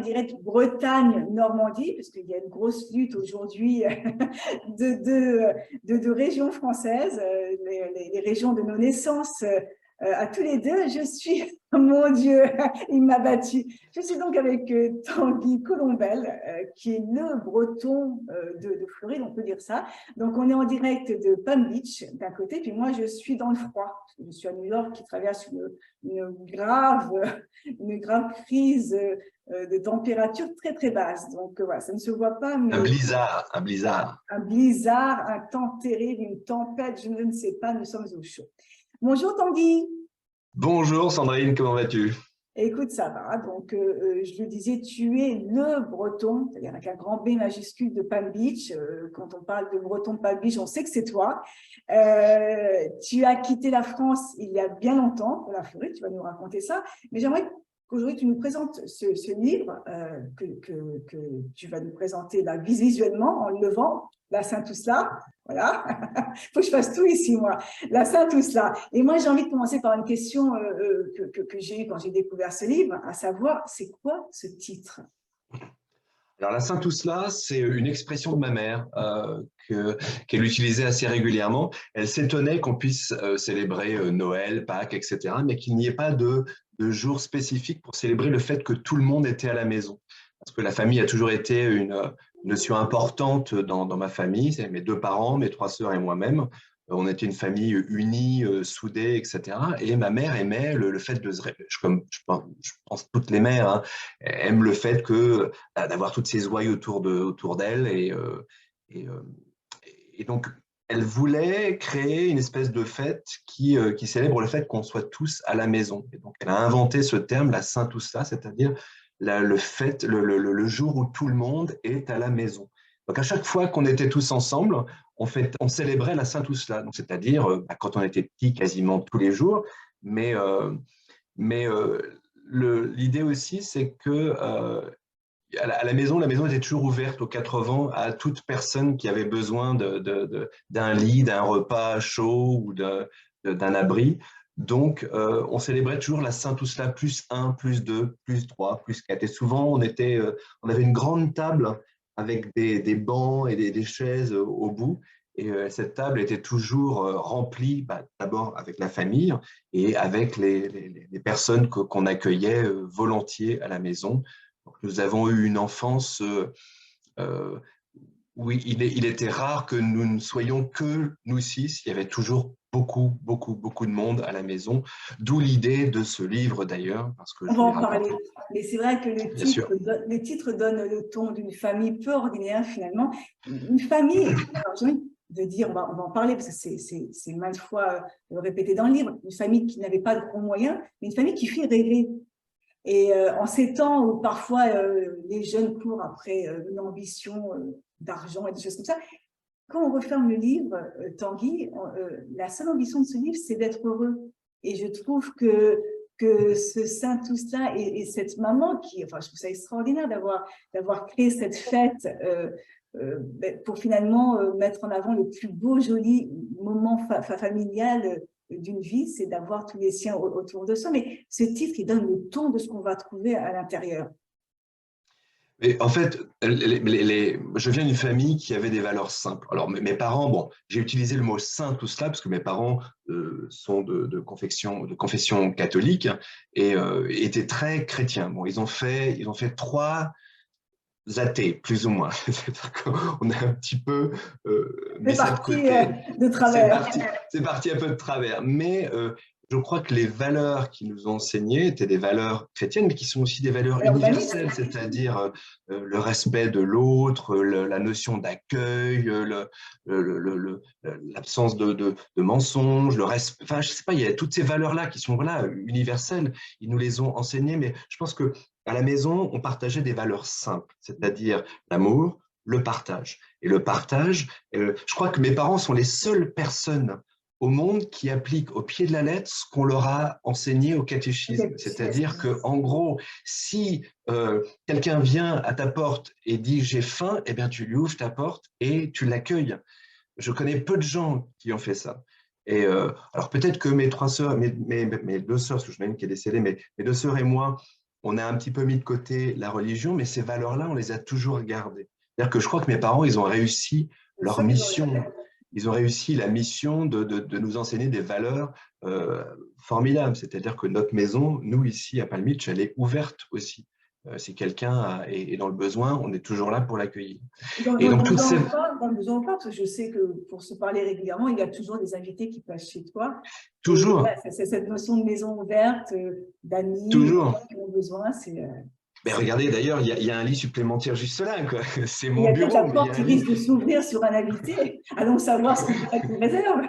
direct Bretagne-Normandie, parce qu'il y a une grosse lutte aujourd'hui de régions françaises, les régions de nos naissances. À tous les deux, je suis, mon Dieu, il m'a battu. Je suis donc avec Tanguy Colombel, qui est le breton de Floride, on peut dire ça. Donc, on est en direct de Palm Beach, d'un côté, puis moi, je suis dans le froid. Je suis à New York, qui traverse une grave crise de température très, très basse. Donc, voilà, ça ne se voit pas, mais… Un blizzard, un blizzard. Un blizzard, un temps terrible, une tempête, je ne sais pas, nous sommes au chaud. Bonjour Tanguy. Bonjour Sandrine, comment vas-tu? Écoute, ça va. Donc, je le disais, tu es le breton, c'est-à-dire avec un grand B majuscule de Palm Beach. Quand on parle de breton de Palm Beach, on sait que c'est toi. Tu as quitté la France il y a bien longtemps pour la Floride, tu vas nous raconter ça. Mais j'aimerais qu'aujourd'hui, tu nous présentes ce livre que tu vas nous présenter là, visuellement en le levant, la Saint-Ousla. Voilà, il faut que je fasse tout ici, moi. La Saint-Ousla. Et moi, j'ai envie de commencer par une question que j'ai eue quand j'ai découvert ce livre, à savoir, c'est quoi ce titre? Alors la Saint-Ousla, c'est une expression de ma mère qu'elle utilisait assez régulièrement. Elle s'étonnait qu'on puisse célébrer Noël, Pâques, etc., mais qu'il n'y ait pas de jour spécifique pour célébrer le fait que tout le monde était à la maison. Parce que la famille a toujours été une notion importante dans ma famille. C'est mes deux parents, mes trois sœurs et moi-même. On était une famille unie, soudée, etc. Et ma mère aimait le fait de se réveiller, comme je pense toutes les mères, hein, aiment le fait d'avoir toutes ces ouailles autour d'elle. Et donc, elle voulait créer une espèce de fête qui célèbre le fait qu'on soit tous à la maison. Et donc, elle a inventé ce terme, la Saint-Ousla, c'est-à-dire le jour où tout le monde est à la maison. Donc, à chaque fois qu'on était tous ensemble, on célébrait la Saint-Ousla, c'est-à-dire quand on était petit, quasiment tous les jours. Mais l'idée aussi, c'est que à la maison était toujours ouverte aux 4 vents à toute personne qui avait besoin d'un lit, d'un repas chaud ou d'un abri. Donc, on célébrait toujours la Saint-Ousla plus 1, plus 2, plus 3, plus 4. Et souvent, on avait une grande table avec des bancs et des chaises au bout. Et cette table était toujours remplie, d'abord avec la famille et avec les personnes qu'on accueillait volontiers à la maison. Donc, nous avons eu une enfance où il était rare que nous ne soyons que nous six. Il y avait toujours beaucoup, beaucoup, beaucoup de monde à la maison, d'où l'idée de ce livre d'ailleurs, parce que On je va voulais en parler. raconter. Mais c'est vrai que Bien sûr. le titre donne le ton d'une famille peu ordinaire finalement. Une famille, alors j'ai envie de dire, on va en parler parce que c'est maintes fois répété dans le livre, une famille qui n'avait pas de gros moyens, mais une famille qui fait rêver. Et en ces temps où parfois les jeunes courent après une ambition d'argent et des choses comme ça, quand on referme le livre, Tanguy, la seule ambition de ce livre, c'est d'être heureux. Et je trouve que ce Saint-Ousla et cette maman enfin, je trouve ça extraordinaire d'avoir créé cette fête pour finalement mettre en avant le plus beau, joli moment familial d'une vie, c'est d'avoir tous les siens autour de soi. Mais ce titre, il donne le ton de ce qu'on va trouver à l'intérieur. Mais en fait, je viens d'une famille qui avait des valeurs simples. Alors, mes parents, bon, j'ai utilisé le mot saint tout cela parce que mes parents sont de confession catholique et étaient très chrétiens. Bon, ils ont fait 3 athées, plus ou moins. On a un petit peu mis ça de côté. De travers. C'est parti un peu de travers. Mais je crois que les valeurs qui nous ont enseignées étaient des valeurs chrétiennes, mais qui sont aussi des valeurs universelles, c'est-à-dire le respect de l'autre, la notion d'accueil, l'absence de mensonges, le respect. Enfin, je sais pas, il y a toutes ces valeurs-là qui sont universelles. Ils nous les ont enseignées, mais je pense que à la maison, on partageait des valeurs simples, c'est-à-dire l'amour, le partage. Et le partage, je crois que mes parents sont les seules personnes au monde qui appliquent au pied de la lettre ce qu'on leur a enseigné au catéchisme. C'est-à-dire qu'en gros, si quelqu'un vient à ta porte et dit « j'ai faim », eh bien tu lui ouvres ta porte et tu l'accueilles. Je connais peu de gens qui ont fait ça. Et alors peut-être que mes 3 sœurs, mes 2 sœurs, parce que j'en ai une qui est décédée, mais mes 2 sœurs et moi, on a un petit peu mis de côté la religion, mais ces valeurs-là, on les a toujours gardées. C'est-à-dire que je crois que mes parents, ils ont réussi leur Ça, ils ont mission. regardé. Ils ont réussi la mission de nous enseigner des valeurs formidables. C'est-à-dire que notre maison, nous, ici à Palm Beach, elle est ouverte aussi. Si quelqu'un est dans le besoin, on est toujours là pour l'accueillir. Et donc, toutes ces... Dans le besoin ou pas, parce que je sais que pour se parler régulièrement, il y a toujours des invités qui passent chez toi. Et Toujours, voilà, c'est cette notion de maison ouverte, d'amis, de toujours. gens qui ont besoin. Mais regardez, d'ailleurs, il y a un lit supplémentaire juste là, quoi. C'est Il y mon a peut-être la bureau, mais il y porte a qui un lit. risque de s'ouvrir sur un invité. Allons savoir ce qu'on peut réserve.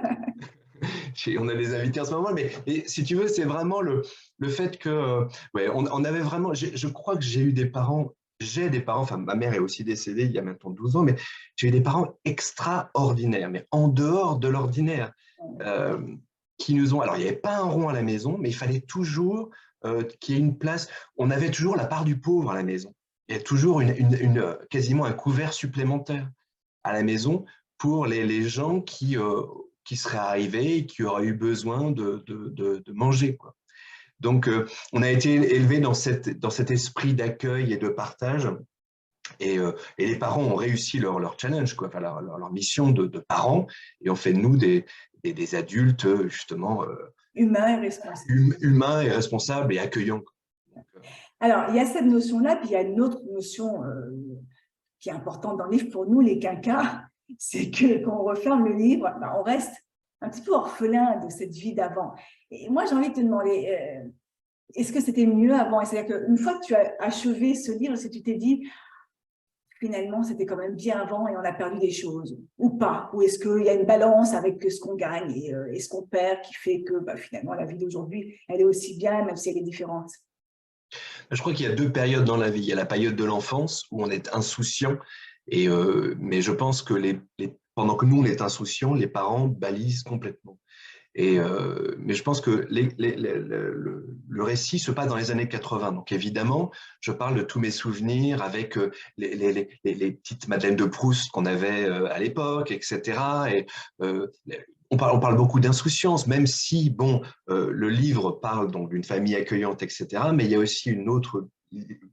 On a des invités en ce moment, mais et si tu veux, c'est vraiment le fait que, ouais, on avait vraiment, je crois que j'ai des parents, enfin ma mère est aussi décédée il y a maintenant 12 ans, mais j'ai eu des parents extraordinaires, mais en dehors de l'ordinaire, euh, qui nous ont, alors il n'y avait pas un rond à la maison, mais il fallait toujours qu'il y ait une place, on avait toujours la part du pauvre à la maison, il y a toujours quasiment un couvert supplémentaire à la maison pour les gens qui seraient arrivés et qui auraient eu besoin de manger, quoi. Donc, on a été élevés dans cet esprit d'accueil et de partage. Et les parents ont réussi leur challenge, quoi, enfin, leur mission de parents, et ont fait de nous des adultes, justement, Humain et responsable. humains et responsables et accueillants. Donc, Alors, il y a cette notion-là, puis il y a une autre notion qui est importante dans le livre pour nous, les quinquas, c'est que quand on referme le livre, ben, on reste un petit peu orphelin de cette vie d'avant. Et moi, j'ai envie de te demander, est-ce que c'était mieux avant? C'est-à-dire qu'une fois que tu as achevé ce livre, est-ce que tu t'es dit, finalement, c'était quand même bien avant et on a perdu des choses, ou pas? Ou est-ce qu'il y a une balance avec ce qu'on gagne et ce qu'on perd qui fait que bah, finalement, la vie d'aujourd'hui, elle est aussi bien, même si elle est différente? je crois qu'il y a deux périodes dans la vie. Il y a la période de l'enfance où on est insouciant, mais je pense que pendant que nous, on est insouciants, les parents balisent complètement. Mais je pense que le récit se passe dans les années 80. Donc évidemment, je parle de tous mes souvenirs avec les petites Madeleines de Proust qu'on avait à l'époque, etc. Et on parle beaucoup d'insouciance, même si, bon, le livre parle donc d'une famille accueillante, etc. Mais il y a aussi une autre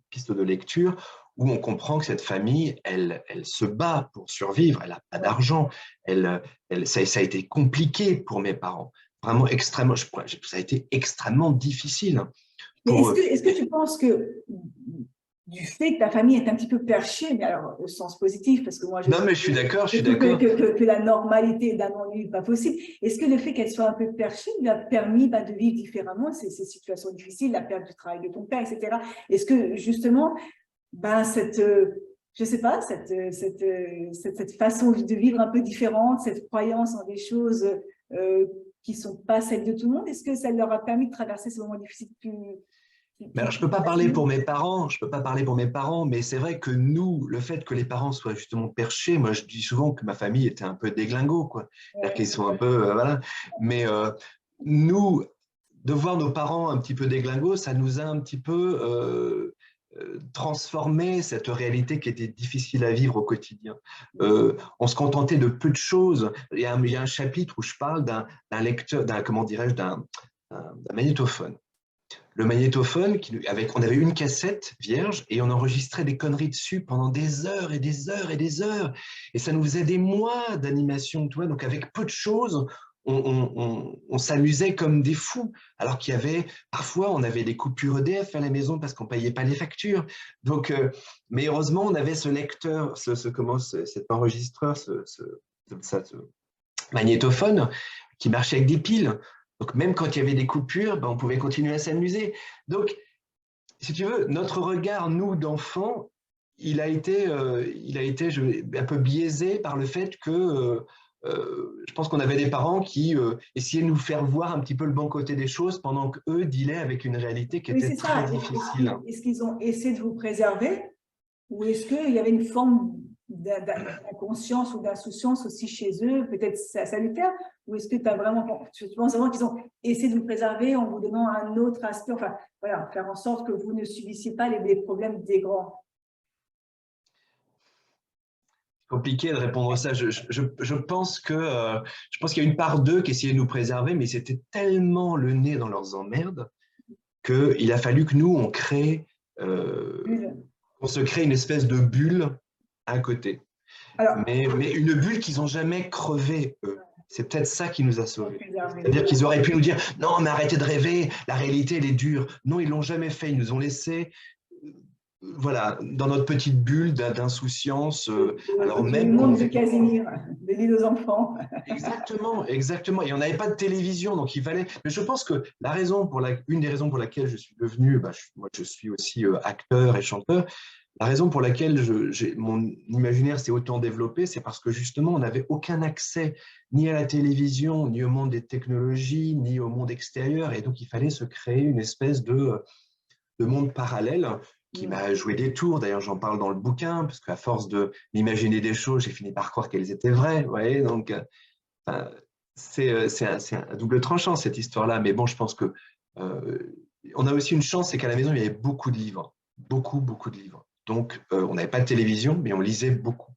piste de lecture où on comprend que cette famille, elle se bat pour survivre, elle n'a pas d'argent, ça a été compliqué pour mes parents, vraiment extrêmement, ça a été extrêmement difficile. Mais est-ce que tu penses que du fait que ta famille est un petit peu perchée, mais alors au sens positif, parce que moi Non, mais je suis d'accord, je suis d'accord. Que la normalité d'un ennui n'est pas possible, est-ce que le fait qu'elle soit un peu perchée lui a permis de vivre différemment ces situations difficiles, la perte du travail de ton père, etc. Est-ce que justement, je sais pas, cette façon de vivre un peu différente, cette croyance en des choses qui ne sont pas celles de tout le monde, est-ce que ça leur a permis de traverser ces moments difficiles Mais alors, je peux pas parler pour mes parents, mais c'est vrai que nous, le fait que les parents soient justement perchés, moi je dis souvent que ma famille était un peu déglingo, quoi. C'est-à-dire qu'ils sont un peu, voilà. Mais nous, de voir nos parents un petit peu déglingos, ça nous a un petit peu transformé cette réalité qui était difficile à vivre au quotidien. On se contentait de peu de choses. Il y a un chapitre où je parle d'un lecteur, comment dirais-je, d'un magnétophone. Le magnétophone, on avait une cassette vierge et on enregistrait des conneries dessus pendant des heures et des heures et des heures. Et ça nous faisait des mois d'animation, tu vois. Donc avec peu de choses, on s'amusait comme des fous. Alors qu'il y avait, parfois, on avait des coupures EDF à la maison parce qu'on ne payait pas les factures. Donc, mais heureusement, on avait ce lecteur, cet enregistreur, ce magnétophone qui marchait avec des piles. Donc, même quand il y avait des coupures, on pouvait continuer à s'amuser. Donc, si tu veux, notre regard, nous, d'enfants, il a été un peu biaisé par le fait que je pense qu'on avait des parents qui essayaient de nous faire voir un petit peu le bon côté des choses pendant qu'eux dealaient avec une réalité qui était très difficile. Est-ce qu'ils ont essayé de vous préserver ou est-ce qu'il y avait une forme d'inconscience ou d'insouciance aussi chez eux, peut-être salutaire, ou est-ce que tu penses vraiment qu'ils ont essayé de vous préserver en vous donnant un autre aspect, enfin, voilà, faire en sorte que vous ne subissiez pas les problèmes des grands? Compliqué de répondre à ça. Je pense qu'il y a une part d'eux qui essayait de nous préserver, mais c'était tellement le nez dans leurs emmerdes qu'il a fallu que nous, on crée on se crée une espèce de bulle à côté. Alors, Mais une bulle qu'ils n'ont jamais crevée, eux. C'est peut-être ça qui nous a sauvés. bizarre, oui. C'est-à-dire qu'ils auraient pu nous dire « Non, mais arrêtez de rêver, la réalité, elle est dure. » Non, ils ne l'ont jamais fait. Ils nous ont laissé voilà, dans notre petite bulle d'insouciance. Alors Le même monde de Casimir, de l'île aux enfants. Exactement, exactement. Et on n'avait pas de télévision, donc il fallait. Mais je pense que une des raisons pour laquelle je suis devenu, moi je suis aussi acteur et chanteur. La raison pour laquelle mon imaginaire s'est autant développé, c'est parce que justement, on n'avait aucun accès ni à la télévision, ni au monde des technologies, ni au monde extérieur. Et donc, il fallait se créer une espèce de monde parallèle qui m'a joué des tours. D'ailleurs, j'en parle dans le bouquin, parce qu'à force de m'imaginer des choses, j'ai fini par croire qu'elles étaient vraies. Vous voyez, donc, c'est un double tranchant, cette histoire-là. Mais bon, je pense que on a aussi une chance, c'est qu'à la maison, il y avait beaucoup de livres. Beaucoup, beaucoup de livres. Donc, on n'avait pas de télévision, mais on lisait beaucoup.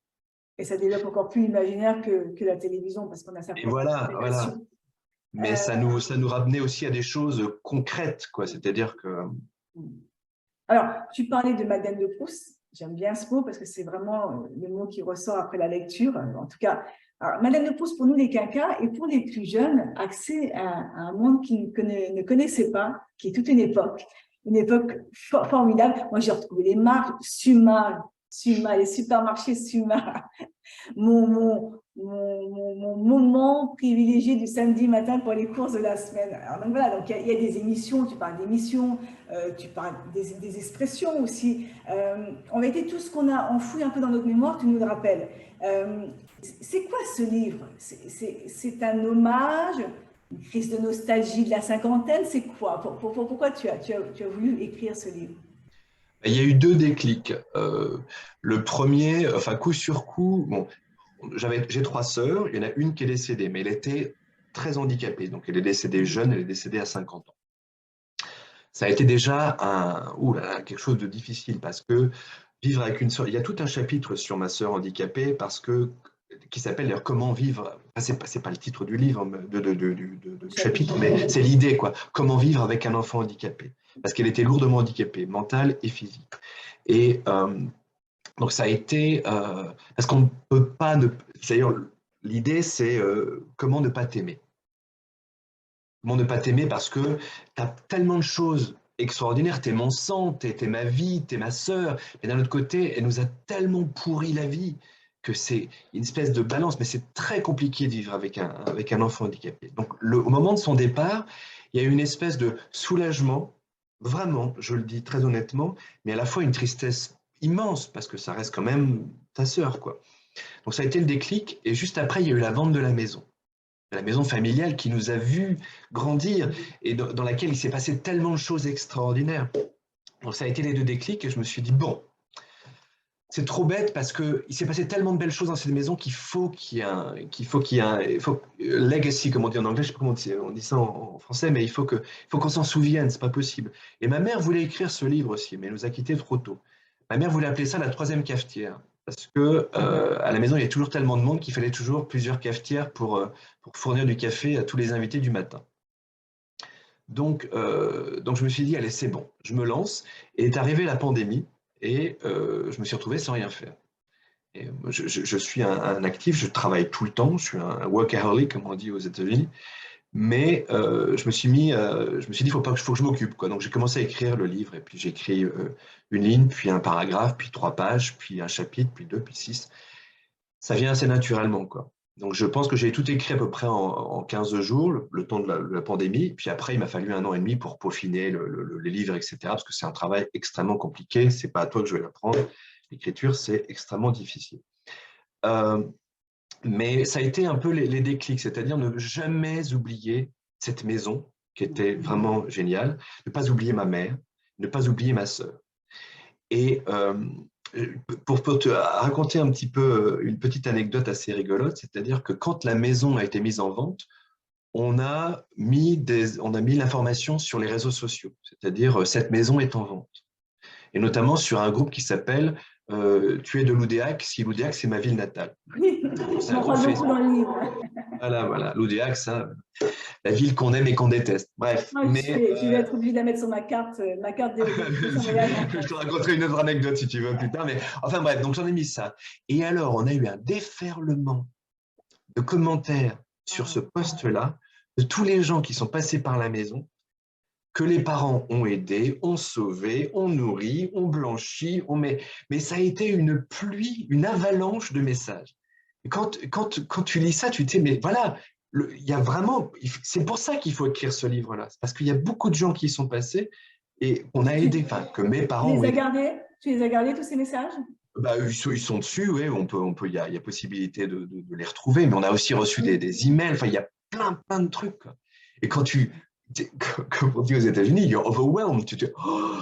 Et ça développe encore plus l'imaginaire que la télévision, parce qu'on a sa Et propre voilà. interprétation. Mais ça nous ramenait aussi à des choses concrètes, quoi. C'est-à-dire que... Alors, tu parlais de Madeleine de Proust. J'aime bien ce mot parce que c'est vraiment le mot qui ressort après la lecture. En tout cas, alors, Madeleine de Proust, pour nous les quinquas, et pour les plus jeunes, accès à un monde qu'ils ne connaissaient pas, qui est toute une époque formidable. Moi, j'ai retrouvé les marques Suma, les supermarchés Suma, mon moment privilégié du samedi matin pour les courses de la semaine. Alors, donc voilà, donc il y a des émissions, tu parles d'émissions, tu parles des expressions aussi. En vérité, tout ce qu'on a enfoui un peu dans notre mémoire, tu nous le rappelles. C'est quoi ce livre? C'est un hommage, une crise de nostalgie de la cinquantaine? C'est quoi? Pourquoi tu as voulu écrire ce livre? Il y a eu deux déclics. Le premier, enfin coup sur coup, bon, j'ai trois sœurs, il y en a une qui est décédée, mais elle était très handicapée, donc elle est décédée jeune, elle est décédée à 50 ans. Ça a été déjà quelque chose de difficile parce que vivre avec une sœur, il y a tout un chapitre sur ma sœur handicapée qui s'appelle d'ailleurs Comment vivre, enfin, c'est pas le titre du livre, du chapitre, mais c'est l'idée, quoi. Comment vivre avec un enfant handicapé. Parce qu'elle était lourdement handicapée, mentale et physique. Et donc ça a été, parce qu'on ne peut pas, d'ailleurs l'idée c'est comment ne pas t'aimer. Comment ne pas t'aimer parce que tu as tellement de choses extraordinaires, t'es mon sang, t'es ma vie, t'es ma sœur, mais d'un autre côté, elle nous a tellement pourri la vie que c'est une espèce de balance, mais c'est très compliqué de vivre avec un enfant handicapé. Donc au moment de son départ, il y a eu une espèce de soulagement, vraiment, je le dis très honnêtement, mais à la fois une tristesse immense, parce que ça reste quand même ta sœur, quoi. Donc ça a été le déclic, et juste après, il y a eu la vente de la maison familiale qui nous a vus grandir, et dans laquelle il s'est passé tellement de choses extraordinaires. Donc ça a été les deux déclics, et je me suis dit, bon, c'est trop bête parce qu'il s'est passé tellement de belles choses dans cette maison qu'il faut qu'il y ait un legacy, comme on dit en anglais, je ne sais pas comment on dit ça en français, mais il faut qu'on s'en souvienne, c'est pas possible. Et ma mère voulait écrire ce livre aussi, mais elle nous a quittés trop tôt. Ma mère voulait appeler ça la troisième cafetière, parce que à la maison, il y a toujours tellement de monde qu'il fallait toujours plusieurs cafetières pour fournir du café à tous les invités du matin. Donc je me suis dit, allez, c'est bon, je me lance. Et est arrivée la pandémie, et je me suis retrouvé sans rien faire. Et je suis un actif, je travaille tout le temps, je suis un workaholic, comme on dit aux États-Unis, mais je me suis dit, il faut que je m'occupe, quoi. Donc j'ai commencé à écrire le livre, et puis j'ai écrit une ligne, puis un paragraphe, puis 3 pages, puis un chapitre, puis 2, puis 6. Ça vient assez naturellement, quoi. Donc je pense que j'ai tout écrit à peu près en 15 jours, le temps de la pandémie. Puis après, il m'a fallu 1 an et demi pour peaufiner les livres, etc. Parce que c'est un travail extrêmement compliqué. C'est pas à toi que je vais l'apprendre. L'écriture, c'est extrêmement difficile. Mais ça a été un peu les déclics, c'est-à-dire ne jamais oublier cette maison qui était vraiment géniale, ne pas oublier ma mère, ne pas oublier ma sœur. Et pour te raconter un petit peu une petite anecdote assez rigolote, c'est-à-dire que quand la maison a été mise en vente, on a mis l'information sur les réseaux sociaux, c'est-à-dire cette maison est en vente. Et notamment sur un groupe qui s'appelle Tu es de Loudéac, si Loudéac c'est ma ville natale. Oui, on en parle beaucoup dans le livre. Voilà, l'Audiax, hein, la ville qu'on aime et qu'on déteste. Bref, Moi, mais je vais être obligée de la mettre sur ma carte de prochain voyage en je France. te raconterai une autre anecdote si tu veux plus tard. Mais enfin bref, donc j'en ai mis ça. Et alors, on a eu un déferlement de commentaires sur ce post-là de tous les gens qui sont passés par la maison, que les parents ont aidé, ont sauvé, ont nourri, ont blanchi, mais ça a été une pluie, une avalanche de messages. Et quand tu lis ça, tu te dis, mais voilà, il y a vraiment, c'est pour ça qu'il faut écrire ce livre-là, c'est parce qu'il y a beaucoup de gens qui y sont passés et on a aidé, enfin, que mes Tu parents ont les as aidé. gardés? Tu les as gardés, tous ces messages? Bah, ils sont dessus, oui, il y a possibilité de les retrouver, mais on a aussi reçu des emails, enfin, il y a plein de trucs, quoi. Et comme on dit aux États-Unis, you're overwhelmed. Oh,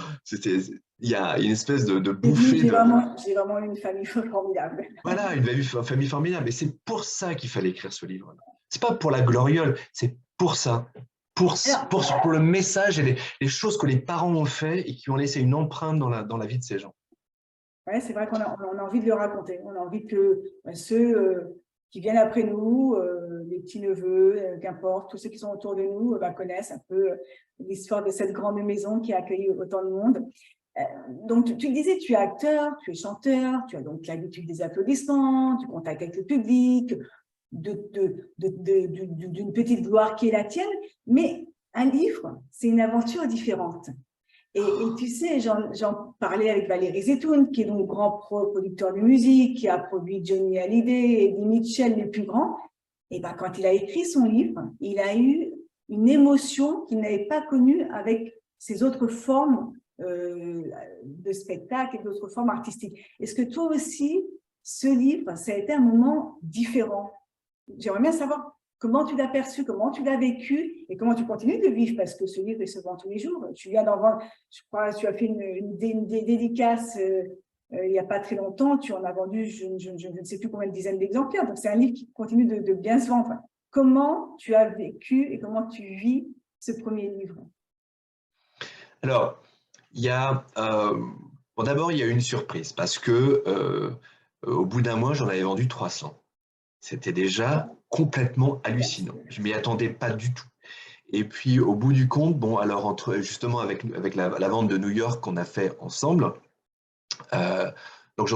il y a une espèce de bouffée de, J'ai vraiment eu une famille formidable. voilà, une famille formidable. Et c'est pour ça qu'il fallait écrire ce livre-là. C'est pas pour la gloriole, c'est pour ça, Alors, pour le message et les choses que les parents ont fait et qui ont laissé une empreinte dans la vie de ces gens. ouais, c'est vrai on a envie de le raconter. On a envie que ceux qui viennent après nous, les petits-neveux, qu'importe, tous ceux qui sont autour de nous, connaissent un peu l'histoire de cette grande maison qui a accueilli autant de monde. Donc, tu le disais, tu es acteur, tu es chanteur, tu as donc l'habitude des applaudissements, tu contactes avec le public, d'une petite gloire qui est la tienne, mais un livre, c'est une aventure différente. Et tu sais, j'en parlais avec Valérie Zetoun, qui est donc grand producteur de musique, qui a produit Johnny Hallyday, Eddie Mitchell, les plus grands. Et ben, quand il a écrit son livre, il a eu une émotion qu'il n'avait pas connue avec ses autres formes de spectacle et d'autres formes artistiques. Est-ce que toi aussi, ce livre, ça a été un moment différent? J'aimerais bien savoir comment tu l'as perçu, comment tu l'as vécu et comment tu continues de vivre, parce que ce livre, il se vend tous les jours. Tu viens d'en vendre, je crois, tu as fait une dédicace il n'y a pas très longtemps, tu en as vendu, je ne sais plus combien de dizaines d'exemplaires. Donc, c'est un livre qui continue de bien se vendre. Comment tu as vécu et comment tu vis ce premier livre? Alors, il y a, bon, d'abord, il y a une surprise parce que au bout d'un mois, j'en avais vendu 300. C'était déjà complètement hallucinant. Je m'y attendais pas du tout. Et puis, au bout du compte, bon, alors, justement, avec la vente de New York qu'on a fait ensemble, donc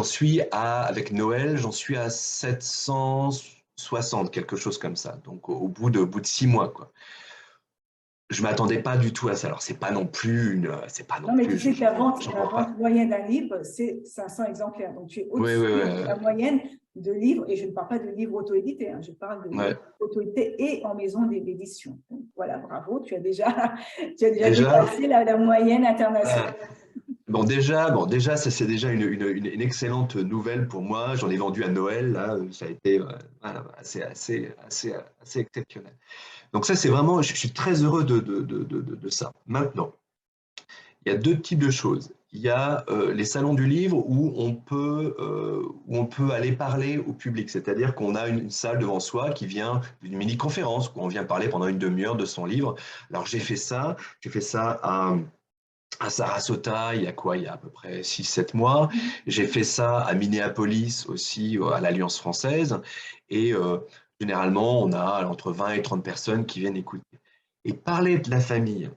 avec Noël, j'en suis à 760, quelque chose comme ça. Donc, au bout de 6 mois, quoi. Je m'attendais pas du tout à ça. Alors, c'est pas non Non, mais tu plus, sais que j'en la vends pas. vente moyenne d'un livre, c'est 500 exemplaires. Donc, tu es Oui, oui, au-dessus de oui, la moyenne de livres, et je ne parle pas de livres auto-édités, hein, je parle de livres ouais. auto-édités et en maison d'édition. Donc, voilà, bravo, tu as déjà, tu as déjà Déjà, dépassé la moyenne internationale. déjà, ça c'est déjà une excellente nouvelle pour moi. J'en ai vendu à Noël, là, ça a été voilà, assez exceptionnel. Donc ça, c'est vraiment, je suis très heureux de ça. Maintenant, il y a deux types de choses. Il y a les salons du livre où on peut aller parler au public, c'est-à-dire qu'on a une salle devant soi qui vient d'une mini-conférence où on vient parler pendant une demi-heure de son livre. Alors j'ai fait ça à Sarasota, il y a quoi? Il y a à peu près 6 7 mois. J'ai fait ça à Minneapolis aussi, à l'Alliance française. Et généralement, on a entre 20 et 30 personnes qui viennent écouter. Et parler de la famille,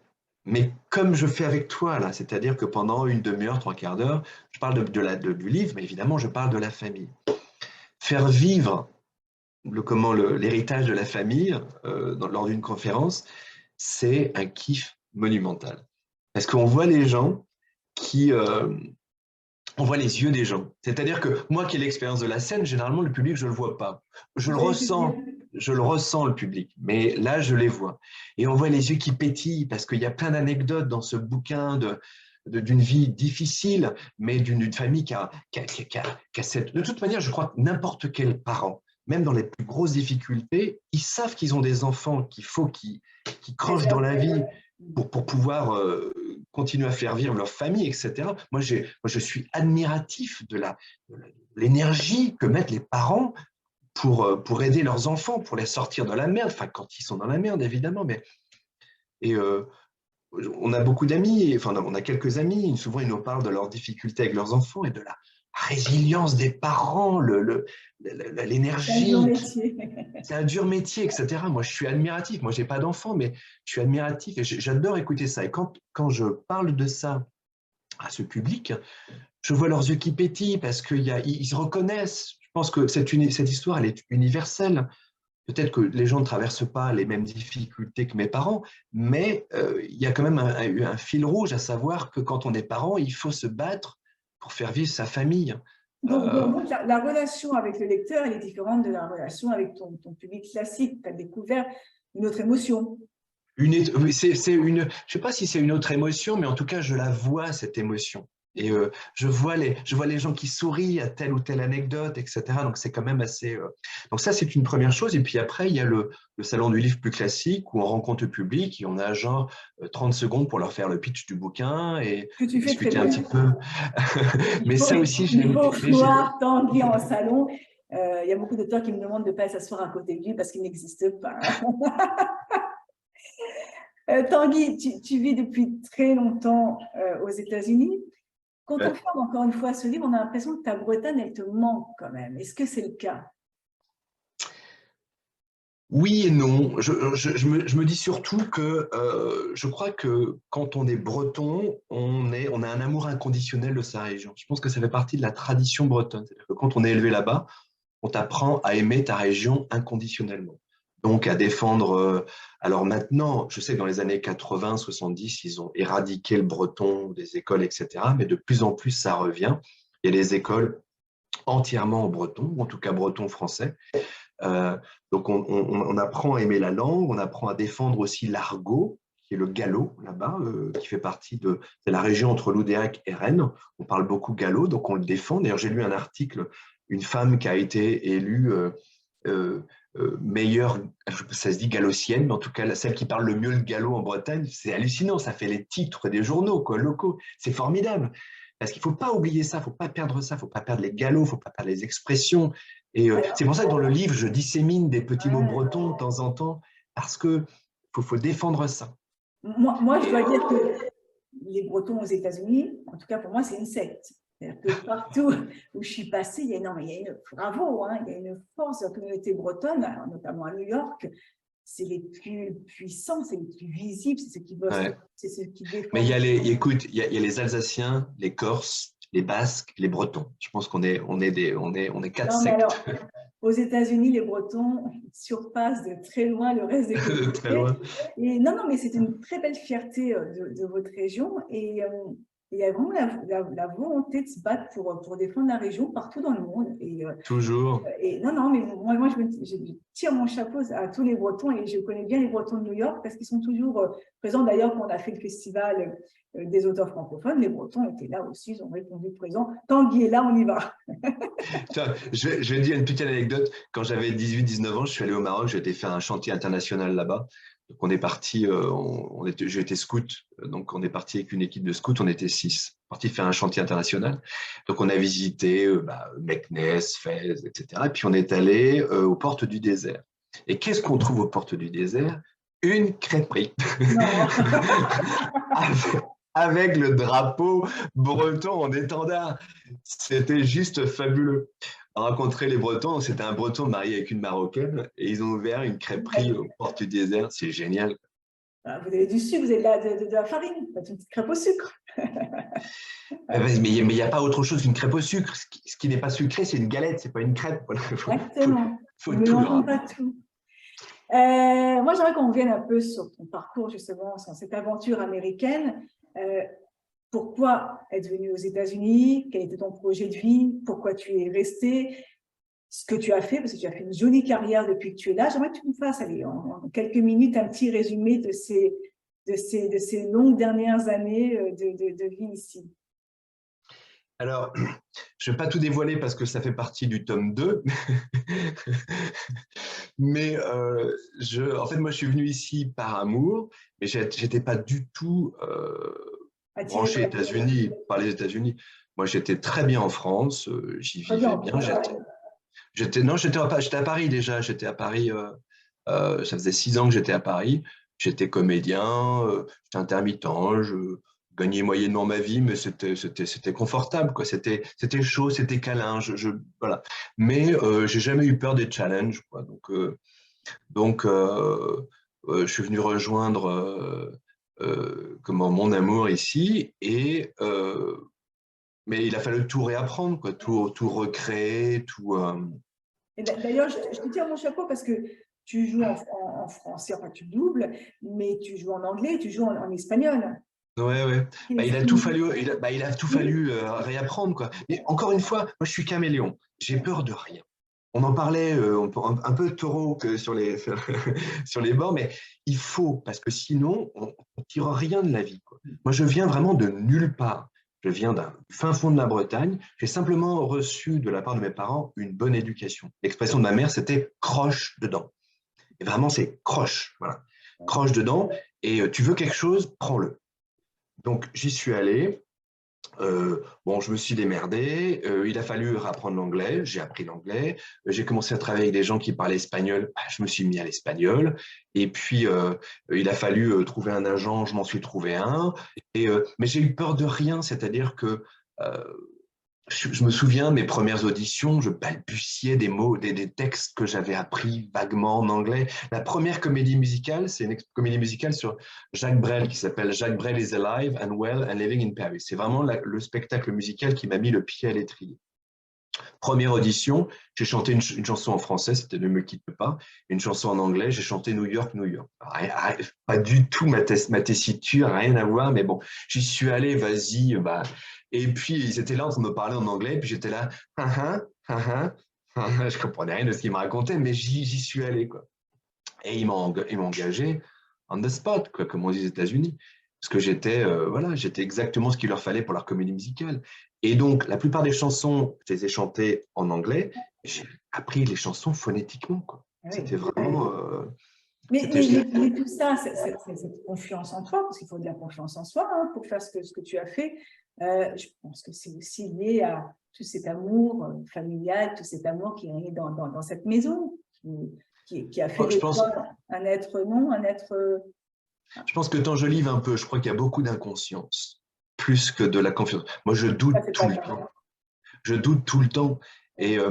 mais comme je fais avec toi, là, c'est-à-dire que pendant une demi-heure, trois quarts d'heure, je parle du livre, mais évidemment, je parle de la famille. Faire vivre l'héritage de la famille lors d'une conférence, c'est un kiff monumental. Parce qu'on voit les gens qui, on voit les yeux des gens. C'est-à-dire que moi qui ai l'expérience de la scène, généralement le public, je ne le vois pas. J'allais te dire, Je le ressens le public, mais là je les vois. Et on voit les yeux qui pétillent parce qu'il y a plein d'anecdotes dans ce bouquin d'une vie difficile, mais d'une famille qui a cette... De toute manière, je crois que n'importe quel parent, même dans les plus grosses difficultés, ils savent qu'ils ont des enfants qu'il faut qu'ils crochent dans la vie pour pouvoir continuer à faire vivre leur famille, etc. Moi, je suis admiratif de l'énergie que mettent les parents pour aider leurs enfants, pour les sortir de la merde, enfin quand ils sont dans la merde, évidemment. Et on a beaucoup d'amis, enfin on a quelques amis, souvent ils nous parlent de leurs difficultés avec leurs enfants et résilience des parents, C'est un dur l'énergie. métier. C'est un dur métier, etc. Moi, je suis admiratif. Moi, je n'ai pas d'enfant, mais je suis admiratif et j'adore écouter ça. Et quand je parle de ça à ce public, je vois leurs yeux qui pétillent parce qu'ils se reconnaissent. Je pense que cette histoire, elle est universelle. Peut-être que les gens ne traversent pas les mêmes difficultés que mes parents, mais il y a quand même un fil rouge à savoir que quand on est parent, il faut se battre pour faire vivre sa famille. Donc la relation avec le lecteur, elle est différente de la relation avec ton public classique. Tu as découvert une autre émotion. Oui, je sais pas si c'est une autre émotion, mais en tout cas, je la vois, cette émotion. Et je vois les gens qui sourient à telle ou telle anecdote, etc. Donc, c'est quand même assez. Donc, ça, c'est une première chose. Et puis après, il y a le salon du livre plus classique où on rencontre le public et on a genre 30 secondes pour leur faire le pitch du bouquin Que et tu fais très discuter un bien. petit peu. Il Mais faut, ça aussi, je il l'aime. faut voir Tanguy en salon. Il y a beaucoup d'auteurs qui me demandent de ne pas s'asseoir à côté de lui parce qu'il n'existe pas. Tanguy, tu vis depuis très longtemps aux États-Unis. Quand on forme encore une fois ce livre, on a l'impression que ta Bretagne, elle te manque quand même. Est-ce que c'est le cas? Oui et non. Je me dis surtout que je crois que quand on est breton, on a un amour inconditionnel de sa région. Je pense que ça fait partie de la tradition bretonne. C'est-à-dire que quand on est élevé là-bas, on t'apprend à aimer ta région inconditionnellement. Donc à défendre. Alors maintenant, je sais que dans les années 80, 70, ils ont éradiqué le breton des écoles, etc. Mais de plus en plus, ça revient. Il y a des écoles entièrement en breton, ou en tout cas breton-français. Donc, on apprend à aimer la langue, on apprend à défendre aussi l'argot, qui est le gallo là-bas, qui fait partie c'est la région entre Loudéac et Rennes. On parle beaucoup gallo, donc on le défend. D'ailleurs, j'ai lu un article, une femme qui a été élue euh, meilleure, ça se dit galocienne, mais en tout cas, celle qui parle le mieux le gallo en Bretagne. C'est hallucinant, ça fait les titres des journaux quoi, locaux. C'est formidable. Parce qu'il ne faut pas oublier ça, il ne faut pas perdre ça, il ne faut pas perdre les galops, il ne faut pas perdre les expressions. Et c'est pour ça que dans le livre, je dissémine des petits mots bretons de temps en temps, parce qu'il faut défendre ça. Moi, je dois dire que les Bretons aux États-Unis, en tout cas pour moi, c'est une secte. C'est-à-dire que partout où je suis passée, il y a une bravo, hein, il y a une force de la communauté bretonne, notamment à New York. C'est les plus puissants, c'est les plus visibles, c'est ceux qui bossent, Ouais. c'est ceux qui Mais défendent. écoute, il y a les Alsaciens, les Corses, les Basques, les Bretons. Je pense qu'on est, on est quatre Non, mais alors, sectes. aux États-Unis, les Bretons surpassent de très loin le reste des Très communautés. loin. Et non, mais c'est une très belle fierté de votre région. Et il y a vraiment la volonté de se battre pour défendre la région partout dans le monde. Toujours. Non, mais moi je tire mon chapeau à tous les Bretons et je connais bien les Bretons de New York parce qu'ils sont toujours présents. D'ailleurs, quand on a fait le festival des auteurs francophones, les Bretons étaient là aussi, ils ont répondu présent. Tanguy est là, on y va. Tiens, je vais dire une petite anecdote. Quand j'avais 18-19 ans, je suis allé au Maroc, j'ai été faire un chantier international là-bas. Donc on est parti, j'ai été scout, donc on est parti avec une équipe de scouts, on était 6, parti faire un chantier international. Donc on a visité Meknès, Fès, etc. Et puis on est allé aux portes du désert. Et qu'est-ce qu'on trouve aux portes du désert? Une crêperie. Non. Avec le drapeau breton en étendard. C'était juste fabuleux. Rencontrer les Bretons, c'était un Breton marié avec une Marocaine et ils ont ouvert une crêperie aux portes du désert. C'est génial. Vous avez du sucre, vous avez de la farine, une petite crêpe au sucre. Mais il n'y a pas autre chose qu'une crêpe au sucre. Ce qui n'est pas sucré, c'est une galette, c'est pas une crêpe. Exactement. Faut Ne tout le mélangeons rappeler. pas tout. Moi, j'aimerais qu'on revienne un peu sur ton parcours, justement, sur cette aventure américaine. Pourquoi être venu aux États-Unis? Quel était ton projet de vie? Pourquoi tu es resté? Ce que tu as fait, parce que tu as fait une jolie carrière depuis que tu es là. J'aimerais que tu nous fasses, allez, en quelques minutes, un petit résumé de ces longues dernières années de vie ici. Alors, je ne vais pas tout dévoiler parce que ça fait partie du tome 2. Mais en fait, moi, je suis venu ici par amour, mais je n'étais pas du tout Attiré branché par États-Unis, par les États-Unis. Moi, j'étais très bien en France, j'y très bien vivais en bien. France. Non, j'étais à Paris déjà. J'étais à Paris, ça faisait 6 ans que j'étais à Paris. J'étais comédien, j'étais intermittent, je gagnais moyennement ma vie, mais c'était confortable, quoi. C'était chaud, c'était câlin. Voilà. Mais j'ai jamais eu peur des challenges, quoi. Donc, je suis venu rejoindre mon amour ici, mais il a fallu tout réapprendre, quoi, tout recréer, tout. Et d'ailleurs, je te tire mon chapeau parce que tu joues en français, enfin tu doubles, mais tu joues en anglais, tu joues en espagnol. Ouais, ouais. Bah, il a tout fallu, il a tout fallu réapprendre, quoi. Mais encore une fois, moi, je suis caméléon. J'ai peur de rien. On en parlait un peu taureau que sur les, sur les bords, mais il faut, parce que sinon, on ne tire rien de la vie, quoi. Moi, je viens vraiment de nulle part. Je viens d'un fin fond de la Bretagne. J'ai simplement reçu de la part de mes parents une bonne éducation. L'expression de ma mère, c'était croche dedans. Et vraiment, c'est croche. Voilà. Croche dedans. Et tu veux quelque chose, prends-le. Donc, j'y suis allé. Bon, je me suis démerdé. Il a fallu apprendre l'anglais. J'ai appris l'anglais. J'ai commencé à travailler avec des gens qui parlaient espagnol. Bah, je me suis mis à l'espagnol. Et puis, il a fallu trouver un agent. Je m'en suis trouvé un. Mais j'ai eu peur de rien. C'est-à-dire que euh, je me souviens, mes premières auditions, je balbutiais des mots, des textes que j'avais appris vaguement en anglais. La première comédie musicale, c'est une comédie musicale sur Jacques Brel qui s'appelle Jacques Brel is alive and well and living in Paris. C'est vraiment le spectacle musical qui m'a mis le pied à l'étrier. Première audition, j'ai chanté une chanson en français, c'était Ne me quitte pas. Une chanson en anglais, j'ai chanté New York, New York. Pas du tout ma tessiture, rien à voir, mais bon, j'y suis allé, vas-y. Bah. Et puis, ils étaient là en train de me parler en anglais, puis j'étais là, je comprenais rien de ce qu'ils me racontaient, mais j'y suis allé, quoi. Et ils m'ont engagé on the spot, quoi, comme on dit aux États-Unis. Parce que j'étais exactement ce qu'il leur fallait pour leur comédie musicale. Et donc, la plupart des chansons, je les ai chantées en anglais. J'ai appris les chansons phonétiquement, quoi. Oui. C'était vraiment. Mais tout ça, cette confiance en toi, parce qu'il faut de la confiance en soi pour faire ce que tu as fait. Je pense que c'est aussi lié à tout cet amour familial, tout cet amour qui est dans cette maison, qui a fait de toi un être non, un être. Je pense que tu enjolives un peu. Je crois qu'il y a beaucoup d'inconscience, plus que de la confiance. Moi, je doute tout le temps. Je doute tout le temps. Et à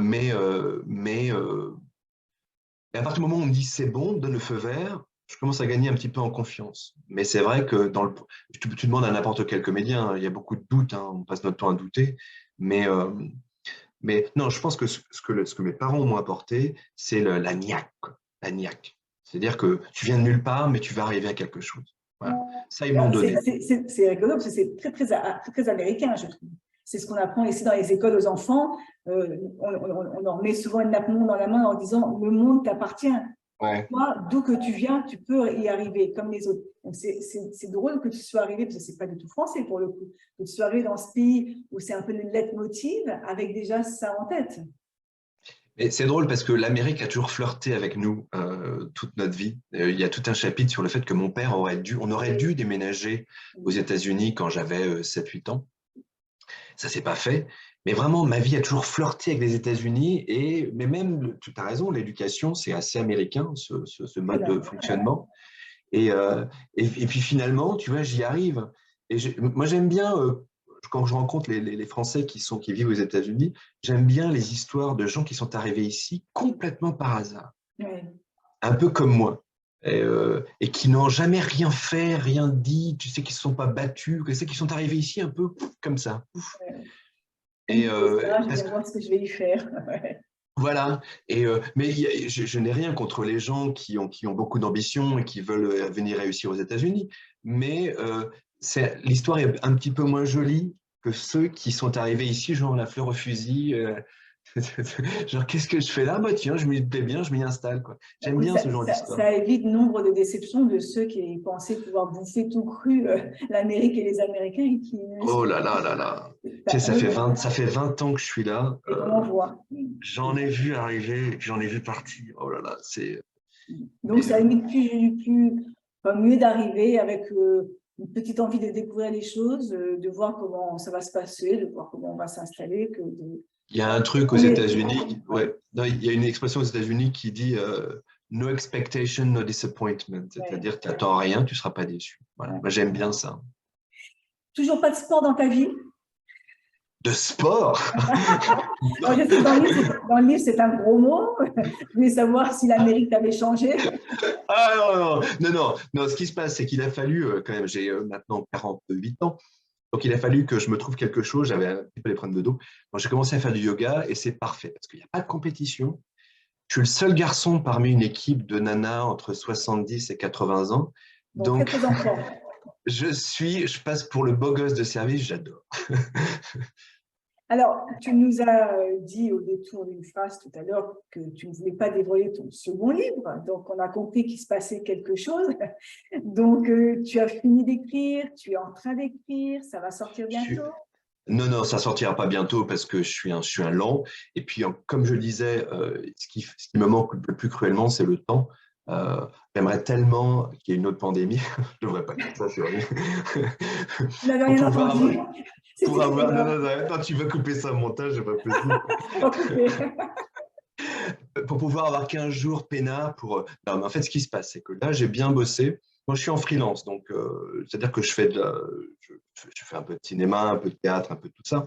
partir du moment où on me dit c'est bon, donne le feu vert, je commence à gagner un petit peu en confiance. Mais c'est vrai que tu demandes à n'importe quel comédien, il y a beaucoup de doutes, hein, on passe notre temps à douter. Mais non, je pense que ce que mes parents m'ont apporté, c'est la niaque. La niaque. C'est-à-dire que tu viens de nulle part, mais tu vas arriver à quelque chose. Voilà. Ça, ils m'ont donné. C'est rigolo parce que c'est très américain, je trouve. C'est ce qu'on apprend ici dans les écoles aux enfants. On leur met souvent une nappe monde dans la main en disant « le monde t'appartient ». Ouais. Toi, d'où que tu viens, tu peux y arriver comme les autres. Donc, c'est drôle que tu sois arrivé, parce que ce n'est pas du tout français pour le coup, que tu sois arrivé dans ce pays où c'est un peu le leitmotiv avec déjà ça en tête. Et c'est drôle parce que l'Amérique a toujours flirté avec nous toute notre vie. Il y a tout un chapitre sur le fait que mon père on aurait dû déménager aux États-Unis quand j'avais 7-8 ans. Ça ne s'est pas fait. Mais vraiment, ma vie a toujours flirté avec les États-Unis. Mais même, tu as raison, l'éducation, c'est assez américain, ce mode de fonctionnement. Et puis finalement, tu vois, j'y arrive. Et moi, j'aime bien, quand je rencontre les Français qui vivent aux États-Unis, j'aime bien les histoires de gens qui sont arrivés ici complètement par hasard. Oui. Un peu comme moi. Et qui n'ont jamais rien fait, rien dit, tu sais, qui ne se sont pas battus, tu sais, qui sont arrivés ici un peu comme ça. Et je vais voir ce que je vais y faire. Voilà. Mais je n'ai rien contre les gens qui ont beaucoup d'ambition et qui veulent venir réussir aux États-Unis. Mais l'histoire est un petit peu moins jolie que ceux qui sont arrivés ici, genre la fleur au fusil. Genre, qu'est-ce que je fais là? Bah, tiens, je m'y plais bien, je m'y installe, quoi. J'aime bien ce genre d'histoire. Ça évite nombre de déceptions de ceux qui pensaient pouvoir bouffer tout cru l'Amérique et les Américains. Et qui... Oh là là là là. Tu sais, ça fait 20 ans que je suis là. Et on voit. J'en ai vu arriver, j'en ai vu partir. Oh là là, c'est... Donc, ça évite mieux d'arriver avec une petite envie de découvrir les choses, de voir comment ça va se passer, de voir comment on va s'installer. Il y a un truc aux États-Unis, ouais. Non, il y a une expression aux États-Unis qui dit no expectation, no disappointment. C'est-à-dire que tu n'attends rien, tu ne seras pas déçu. Voilà. Moi, j'aime bien ça. Toujours pas de sport dans ta vie? De sport? Alors, je sais que dans le livre, c'est un gros mot. Je voulais savoir si l'Amérique t'avait changé. Ah non, ce qui se passe, c'est qu'il a fallu, quand même, j'ai maintenant 48 ans, donc il a fallu que je me trouve quelque chose, j'avais un petit peu des problèmes de dos. Donc j'ai commencé à faire du yoga et c'est parfait parce qu'il n'y a pas de compétition. Je suis le seul garçon parmi une équipe de nanas entre 70 et 80 ans. Donc, Donc quelques enfants. je passe pour le beau gosse de service, j'adore. Alors, tu nous as dit au détour d'une phrase tout à l'heure que tu ne voulais pas dévoiler ton second livre. Donc, on a compris qu'il se passait quelque chose. Donc, tu as fini d'écrire, tu es en train d'écrire, ça va sortir Je suis- bientôt. Non, ça sortira pas bientôt parce que je suis un lent. Et puis, comme je disais, ce qui me manque le plus cruellement, c'est le temps. J'aimerais tellement qu'il y ait une autre pandémie. Je devrais pas dire ça, c'est horrible. Tu n'avais Pour rien pouvoir entendu. avoir, pour C'était très avoir, grave. non, tu veux couper ça au montage, c'est pas possible. On va couper. Pour pouvoir avoir 15 jours peinard pour. Non, mais en fait, ce qui se passe, c'est que là, j'ai bien bossé. Moi, je suis en freelance, donc c'est-à-dire que je fais un peu de cinéma, un peu de théâtre, un peu de tout ça,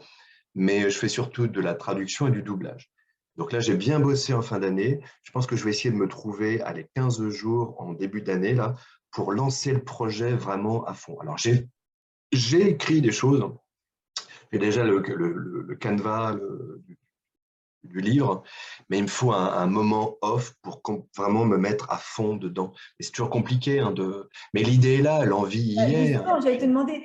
mais je fais surtout de la traduction et du doublage. Donc là, j'ai bien bossé en fin d'année. Je pense que je vais essayer de me trouver à les 15 jours en début d'année là pour lancer le projet vraiment à fond. Alors, j'ai écrit des choses. J'ai déjà le canevas du livre, mais il me faut un moment off pour vraiment me mettre à fond dedans. Et c'est toujours compliqué, hein, mais l'idée est là, l'envie y est. Justement, j'allais te demander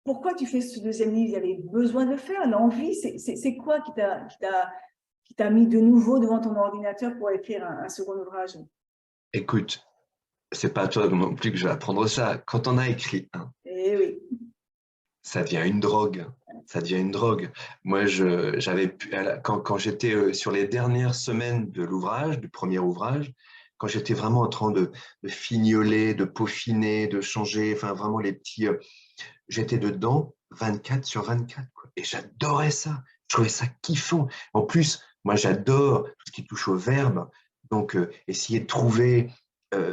pourquoi tu fais ce deuxième livre. Il y avait besoin de le faire, l'envie. C'est quoi qui t'a mis de nouveau devant ton ordinateur pour écrire un second ouvrage? Écoute, c'est pas à toi non plus que je vais apprendre ça. Quand on a écrit un, Eh oui. ça devient une drogue. Ça devient une drogue. Moi, quand j'étais sur les dernières semaines de l'ouvrage, du premier ouvrage, quand j'étais vraiment en train de fignoler, de peaufiner, de changer, enfin vraiment les petits, j'étais dedans 24 sur 24, quoi. Et j'adorais ça. Je trouvais ça kiffant. En plus, moi, j'adore tout ce qui touche au verbe. Donc, essayer de trouver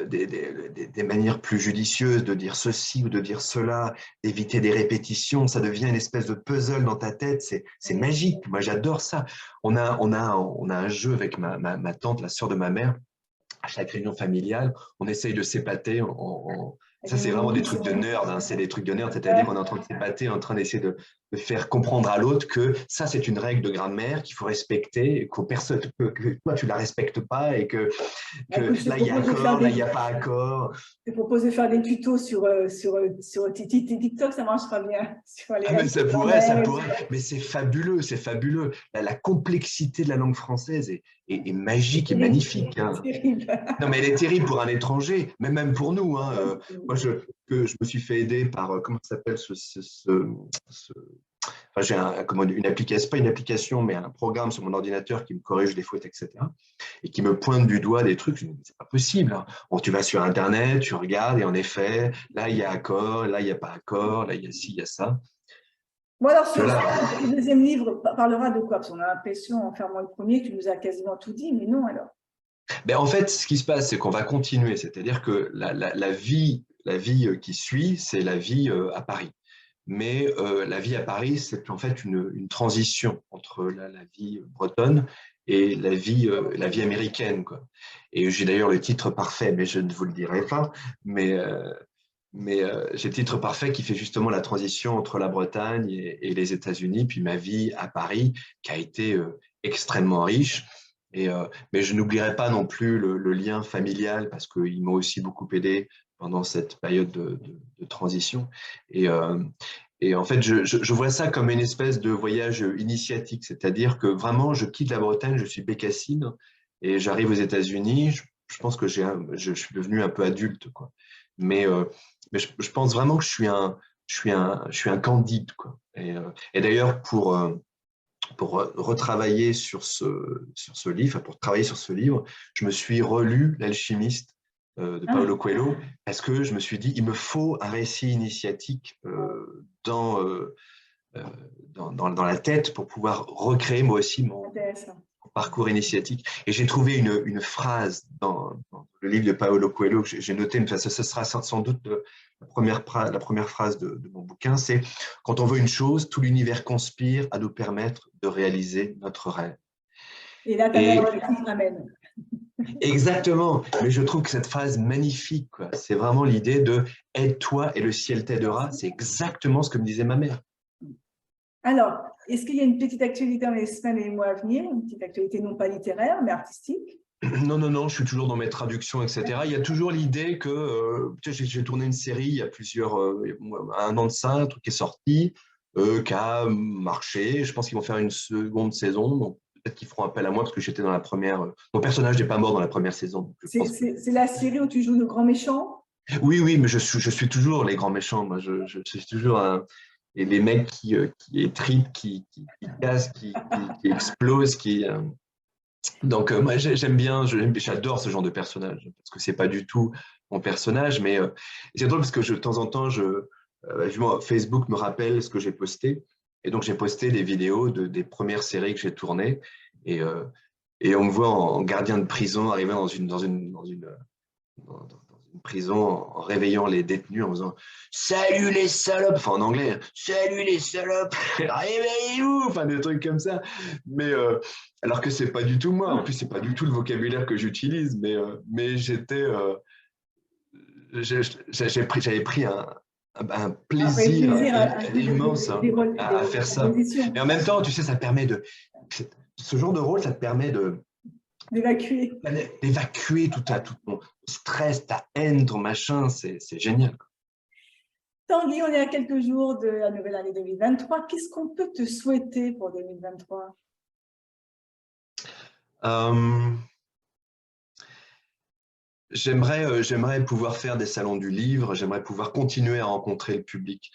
des manières plus judicieuses de dire ceci ou de dire cela, d'éviter des répétitions, ça devient une espèce de puzzle dans ta tête, c'est magique. Moi, j'adore ça. On a un jeu avec ma tante, la sœur de ma mère, à chaque réunion familiale, on essaye de s'épater ça, c'est vraiment des trucs de nerd, hein. C'est des trucs de nerd, c'est-à-dire qu'on est en train de s'épater, en train d'essayer de faire comprendre à l'autre que ça, c'est une règle de grammaire qu'il faut respecter, que toi, tu la respectes pas et que Écoute, là, il y a accord, là, il n'y a pas accord. je te propose de faire des tutos sur TikTok, ça marchera bien. Sur les Ah, mais règles ça de pourrait, grammaire. mais c'est fabuleux, c'est fabuleux. La complexité de la langue française est magique et magnifique, hein. C'est terrible. Non, mais elle est terrible pour un étranger, mais même pour nous, hein. Moi, je me suis fait aider par, comment ça s'appelle enfin, j'ai une application, c'est pas une application, mais un programme sur mon ordinateur qui me corrige les fautes, etc. Et qui me pointe du doigt des trucs. Je me dis, c'est pas possible, hein. Bon, tu vas sur Internet, tu regardes, et en effet, là, il y a accord, là, il n'y a pas accord, là, il y a ci, il y a ça. Bon, alors, Voilà. le deuxième livre parlera de quoi? Parce qu'on a l'impression, en fermant le premier, que tu nous as quasiment tout dit, mais non, alors. Mais en fait, ce qui se passe, c'est qu'on va continuer. C'est-à-dire que la vie qui suit, c'est la vie à Paris. Mais la vie à Paris, c'est en fait une transition entre la vie bretonne et la vie américaine, quoi. Et j'ai d'ailleurs le titre parfait, mais je ne vous le dirai pas. Mais j'ai le titre parfait qui fait justement la transition entre la Bretagne et les États-Unis, puis ma vie à Paris, qui a été extrêmement riche. Mais je n'oublierai pas non plus le lien familial, parce qu'il m'a aussi beaucoup aidé pendant cette période de transition. Et, euh, et en fait, je vois ça comme une espèce de voyage initiatique, c'est-à-dire que vraiment, je quitte la Bretagne, je suis bécassine, et j'arrive aux États-Unis. Je pense que je suis devenu un peu adulte, quoi. Mais je pense vraiment que je suis un Candide, quoi. Et d'ailleurs, pour retravailler sur ce livre, pour travailler sur ce livre, je me suis relu L'Alchimiste de Paulo Ah, Coelho, parce que je me suis dit, il me faut un récit initiatique dans la tête pour pouvoir recréer moi aussi intéressant. parcours initiatique. Et j'ai trouvé une phrase dans le livre de Paulo Coelho que j'ai noté, ce sera sans doute la première phrase de mon bouquin, c'est « Quand on veut une chose, tout l'univers conspire à nous permettre de réaliser notre rêve ». Et là, ta mère dit amen. Exactement, mais je trouve que cette phrase magnifique, c'est vraiment l'idée de « aide-toi et le ciel t'aidera », c'est exactement ce que me disait ma mère. Alors, est-ce qu'il y a une petite actualité dans les semaines et les mois à venir, une petite actualité non pas littéraire, mais artistique? Non, je suis toujours dans mes traductions, etc. Il y a toujours l'idée que j'ai tourné une série il y a un an de ça, un truc qui est sorti, qui a marché. Je pense qu'ils vont faire une seconde saison, donc peut-être qu'ils feront appel à moi parce que j'étais dans la première. Mon personnage n'est pas mort dans la première saison. C'est la série où tu joues le grand méchant? Oui, mais je suis toujours les grands méchants. Moi, je suis toujours et les mecs qui étripent, qui cassent, qui explosent, Donc, moi, j'aime bien, j'adore ce genre de personnage, parce que c'est pas du tout mon personnage, mais c'est drôle parce que de temps en temps, Facebook me rappelle ce que j'ai posté, et donc j'ai posté des vidéos des premières séries que j'ai tournées, et, on me voit en gardien de prison arriver dans une prison en réveillant les détenus en faisant « Salut les salopes !» Enfin, en anglais, hein, « Salut les salopes ! Réveillez-vous !» Enfin, des trucs comme ça. Mais alors que c'est pas du tout moi. En plus, c'est pas du tout le vocabulaire que j'utilise. Mais j'avais pris un plaisir immense à faire ça. Et en même temps, tu sais, ça permet ce genre de rôle, ça te permet d'évacuer tout ton stress, ta haine, ton machin, c'est génial. Tanguy, on est à quelques jours de la nouvelle année 2023. Qu'est-ce qu'on peut te souhaiter pour 2023? J'aimerais pouvoir faire des salons du livre, j'aimerais pouvoir continuer à rencontrer le public.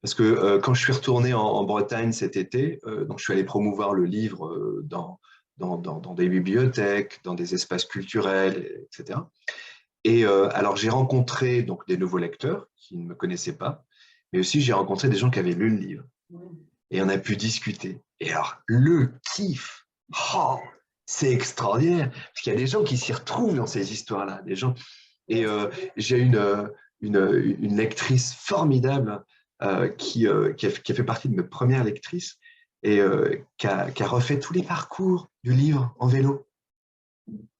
Parce que quand je suis retourné en Bretagne cet été, donc je suis allé promouvoir le livre dans des bibliothèques, dans des espaces culturels, etc. Et alors, j'ai rencontré donc, des nouveaux lecteurs qui ne me connaissaient pas, mais aussi j'ai rencontré des gens qui avaient lu le livre. Et on a pu discuter. Et alors, le kiff, c'est extraordinaire, parce qu'il y a des gens qui s'y retrouvent dans ces histoires-là, des gens. Et j'ai une lectrice formidable qui a fait partie de mes premières lectrices et qui a refait tous les parcours du livre en vélo.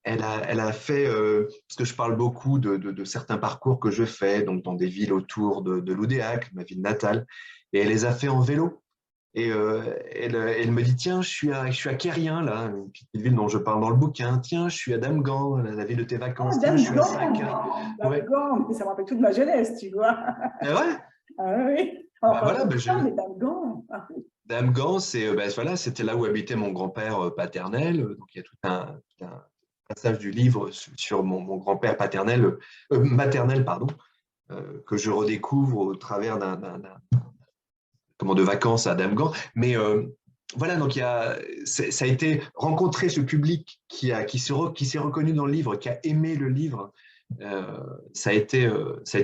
Elle a fait, parce que je parle beaucoup de certains parcours que je fais, donc dans des villes autour de Loudéac, ma ville natale, et elle les a fait en vélo. Et elle me dit, tiens, je suis à Quérien, là, une petite ville dont je parle dans le bouquin. Tiens, je suis à Damgan, la ville de tes vacances. Tiens, je suis à Saint-Cast. Damgan, ça me rappelle toute ma jeunesse, tu vois. C'est vrai? Ah oui. Damgan, voilà, c'était là où habitait mon grand-père paternel. Donc, il y a tout un passage du livre sur mon grand-père maternel, pardon, que je redécouvre au travers de vacances à Damgan. Mais voilà, donc ça a été rencontrer ce public qui s'est reconnu dans le livre, qui a aimé le livre. Ça a été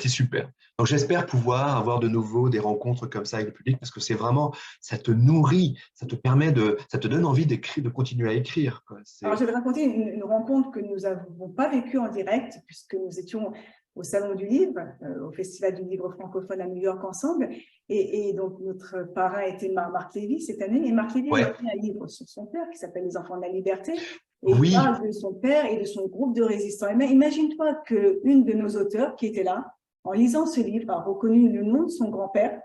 super. Donc j'espère pouvoir avoir de nouveau des rencontres comme ça avec le public parce que c'est vraiment, ça te nourrit, ça te donne envie d'écrire, de continuer à écrire. Alors je vais te raconter une rencontre que nous n'avons pas vécue en direct puisque nous étions au Salon du Livre, au Festival du Livre francophone à New York ensemble. Et donc, notre parrain était Marc Lévy cette année. Et Marc Lévy a écrit un livre sur son père qui s'appelle « Les enfants de la liberté ». Et il parle de son père et de son groupe de résistants. Imagine-toi qu'une de nos auteurs qui était là, en lisant ce livre, a reconnu le nom de son grand-père.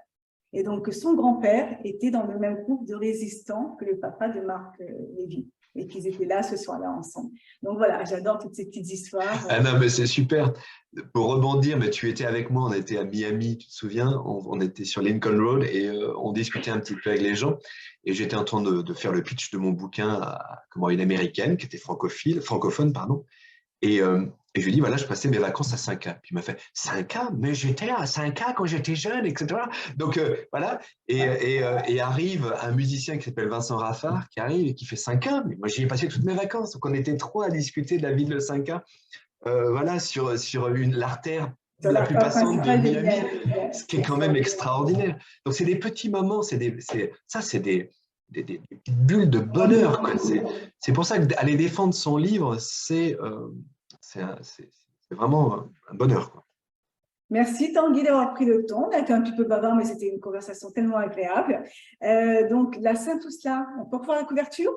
Et donc, son grand-père était dans le même groupe de résistants que le papa de Marc Lévy. Et qu'ils étaient là ce soir-là ensemble. Donc voilà, j'adore toutes ces petites histoires. Ah non, mais c'est super. Pour rebondir, mais tu étais avec moi, on était à Miami, tu te souviens, on était sur Lincoln Road et on discutait un petit peu avec les gens. Et j'étais en train de faire le pitch de mon bouquin à une américaine qui était francophone, pardon. Et je lui dis, voilà, je passais mes vacances à 5K. Puis il m'a fait, 5K? Mais j'étais à 5K quand j'étais jeune, etc. Donc voilà, et arrive un musicien qui s'appelle Vincent Raffard, qui arrive et qui fait 5K. Mais moi, j'y ai passé toutes mes vacances. Donc on était trois à discuter de la ville de 5K, voilà, sur l'artère la plus passante de Miami, ce qui est quand même extraordinaire. Donc c'est des petits moments, c'est des des petites bulles de bonheur, quoi. C'est pour ça qu'aller défendre son livre, c'est vraiment un bonheur, quoi. Merci Tanguy d'avoir pris le temps. On a été un petit peu bavard, mais c'était une conversation tellement agréable. Donc, la Saint-Ousla, on peut revoir la couverture?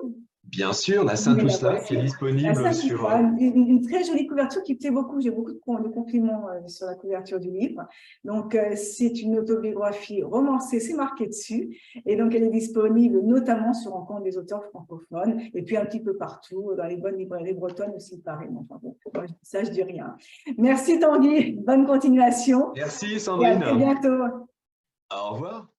Bien sûr, la Mais la Saint-Ousla qui est voici. La disponible sur… Saint-Ousla, une très jolie couverture qui plaît beaucoup. J'ai beaucoup de compliments sur la couverture du livre. Donc, c'est une autobiographie romancée, c'est marqué dessus. Et donc, elle est disponible notamment sur Rencontre des auteurs francophones et puis un petit peu partout, dans les bonnes librairies bretonnes aussi, pareil. Enfin, bon, ça, je dis rien. Merci Tanguy, bonne continuation. Merci Et à Sandrine. très bientôt. Au revoir.